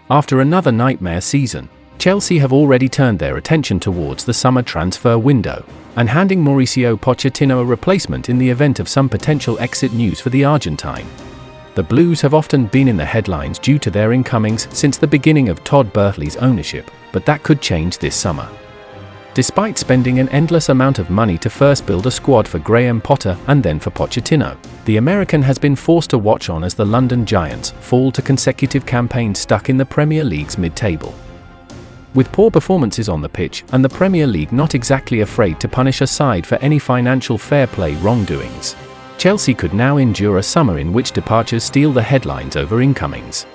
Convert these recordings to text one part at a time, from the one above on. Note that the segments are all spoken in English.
After another nightmare season, Chelsea have already turned their attention towards the summer transfer window, and handing Mauricio Pochettino a replacement in the event of some potential exit news for the Argentine. The Blues have often been in the headlines due to their incomings since the beginning of Todd Boehly's ownership, but that could change this summer. Despite spending an endless amount of money to first build a squad for Graham Potter and then for Pochettino, the American has been forced to watch on as the London Giants fall to consecutive campaigns stuck in the Premier League's mid-table. With poor performances on the pitch and the Premier League not exactly afraid to punish a side for any financial fair play wrongdoings, Chelsea could now endure a summer in which departures steal the headlines over incomings.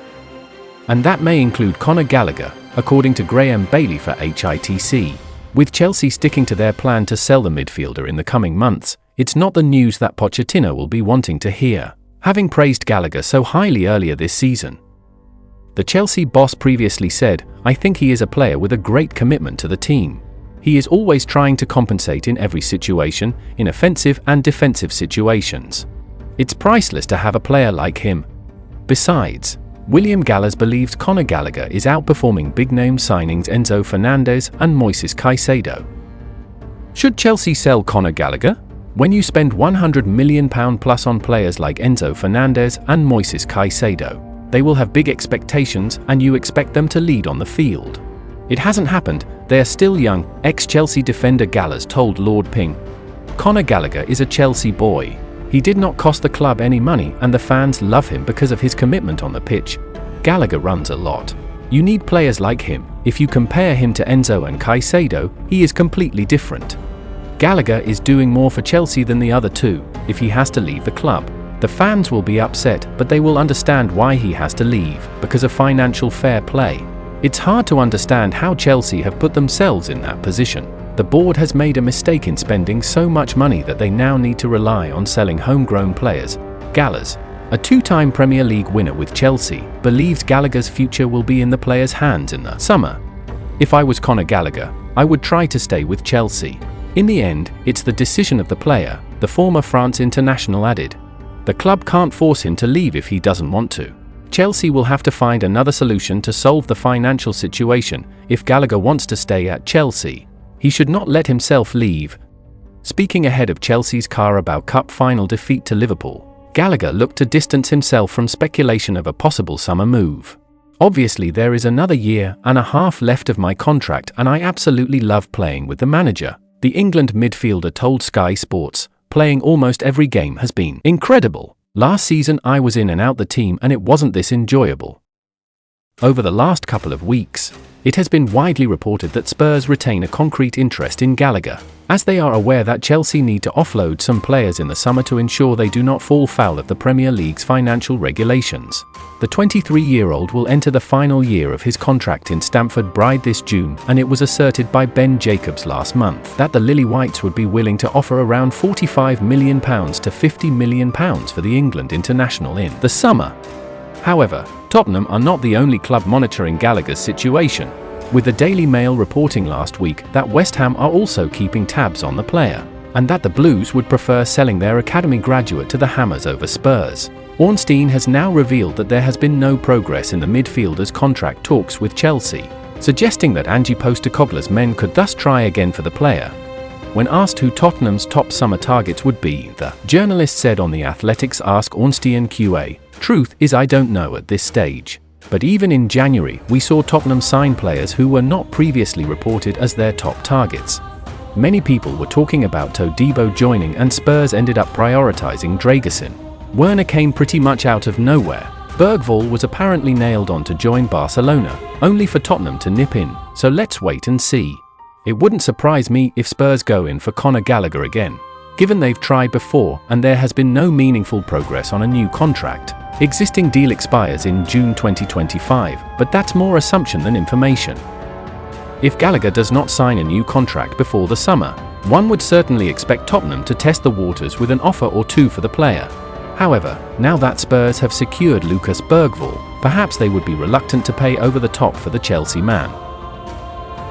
And that may include Conor Gallagher, according to Graham Bailey for HITC. With Chelsea sticking to their plan to sell the midfielder in the coming months, it's not the news that Pochettino will be wanting to hear, having praised Gallagher so highly earlier this season. The Chelsea boss previously said, "I think he is a player with a great commitment to the team. He is always trying to compensate in every situation, in offensive and defensive situations. It's priceless to have a player like him." Besides, William Gallas believes Conor Gallagher is outperforming big-name signings Enzo Fernandez and Moises Caicedo. Should Chelsea sell Conor Gallagher? When you spend £100 million plus on players like Enzo Fernandez and Moises Caicedo, they will have big expectations and you expect them to lead on the field. It hasn't happened, they are still young, ex-Chelsea defender Gallas told Lord Ping. Conor Gallagher is a Chelsea boy. He did not cost the club any money and the fans love him because of his commitment on the pitch. Gallagher runs a lot. You need players like him. If you compare him to Enzo and Caicedo, he is completely different. Gallagher is doing more for Chelsea than the other two. If he has to leave the club, the fans will be upset, but they will understand why he has to leave, because of financial fair play. It's hard to understand how Chelsea have put themselves in that position. The board has made a mistake in spending so much money that they now need to rely on selling homegrown players. Gallas, a two-time Premier League winner with Chelsea, believes Gallagher's future will be in the player's hands in the summer. "If I was Conor Gallagher, I would try to stay with Chelsea. In the end, it's the decision of the player," the former France international added. "The club can't force him to leave if he doesn't want to. Chelsea will have to find another solution to solve the financial situation if Gallagher wants to stay at Chelsea. He should not let himself leave." Speaking ahead of Chelsea's Carabao Cup final defeat to Liverpool, Gallagher looked to distance himself from speculation of a possible summer move. "Obviously there is another year and a half left of my contract and I absolutely love playing with the manager," the England midfielder told Sky Sports. "Playing almost every game has been incredible. Last season I was in and out the team and it wasn't this enjoyable." Over the last couple of weeks, it has been widely reported that Spurs retain a concrete interest in Gallagher, as they are aware that Chelsea need to offload some players in the summer to ensure they do not fall foul of the Premier League's financial regulations. The 23-year-old will enter the final year of his contract in Stamford Bridge this June, and it was asserted by Ben Jacobs last month that the Lily Whites would be willing to offer around £45 million to £50 million for the England international in the summer. However, Tottenham are not the only club monitoring Gallagher's situation, with the Daily Mail reporting last week that West Ham are also keeping tabs on the player, and that the Blues would prefer selling their academy graduate to the Hammers over Spurs. Ornstein has now revealed that there has been no progress in the midfielder's contract talks with Chelsea, suggesting that Ange Postecoglou's men could thus try again for the player. When asked who Tottenham's top summer targets would be, the journalist said on The Athletic's Ask Ornstein QA, "Truth is I don't know at this stage. But even in January, we saw Tottenham sign players who were not previously reported as their top targets. Many people were talking about Todibo joining and Spurs ended up prioritising Dragusin. Werner came pretty much out of nowhere. Bergvall was apparently nailed on to join Barcelona, only for Tottenham to nip in, so let's wait and see. It wouldn't surprise me if Spurs go in for Conor Gallagher again, given they've tried before and there has been no meaningful progress on a new contract. Existing deal expires in June 2025, but that's more assumption than information. If Gallagher does not sign a new contract before the summer, one would certainly expect Tottenham to test the waters with an offer or two for the player. However, now that Spurs have secured Lucas Bergvall, perhaps they would be reluctant to pay over the top for the Chelsea man.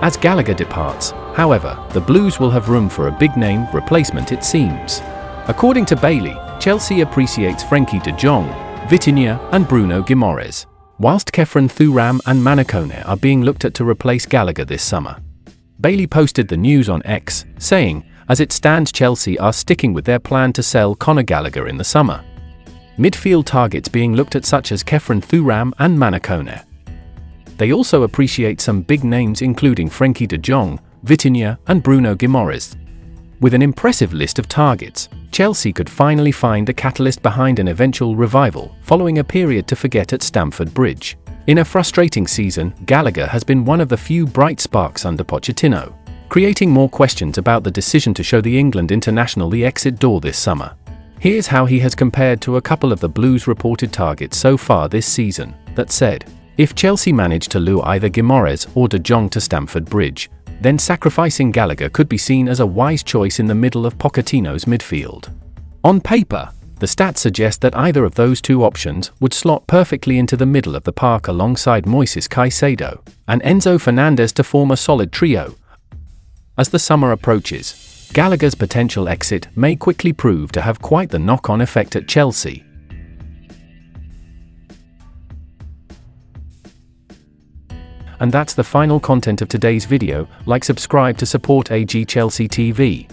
As Gallagher departs, however, the Blues will have room for a big-name replacement it seems. According to Bailey, Chelsea appreciates Frenkie De Jong, Vitinha and Bruno Guimaraes. whilst Khéphren Thuram and Madueke are being looked at to replace Gallagher this summer. Bailey posted the news on X, saying, "As it stands, Chelsea are sticking with their plan to sell Conor Gallagher in the summer. Midfield targets being looked at such as Khéphren Thuram and Madueke. They also appreciate some big names including Frenkie De Jong, Vitinha and Bruno Guimaraes." With an impressive list of targets, Chelsea could finally find the catalyst behind an eventual revival following a period to forget at Stamford Bridge. In a frustrating season, Gallagher has been one of the few bright sparks under Pochettino, creating more questions about the decision to show the England international the exit door this summer. Here's how he has compared to a couple of the Blues' reported targets so far this season, that said, "If Chelsea managed to lure either Guimaraes or De Jong to Stamford Bridge, then sacrificing Gallagher could be seen as a wise choice in the middle of Pochettino's midfield. On paper, the stats suggest that either of those two options would slot perfectly into the middle of the park alongside Moises Caicedo and Enzo Fernandez to form a solid trio. As the summer approaches, Gallagher's potential exit may quickly prove to have quite the knock-on effect at Chelsea. And that's the final content of today's video. Like, subscribe to support AG Chelsea TV.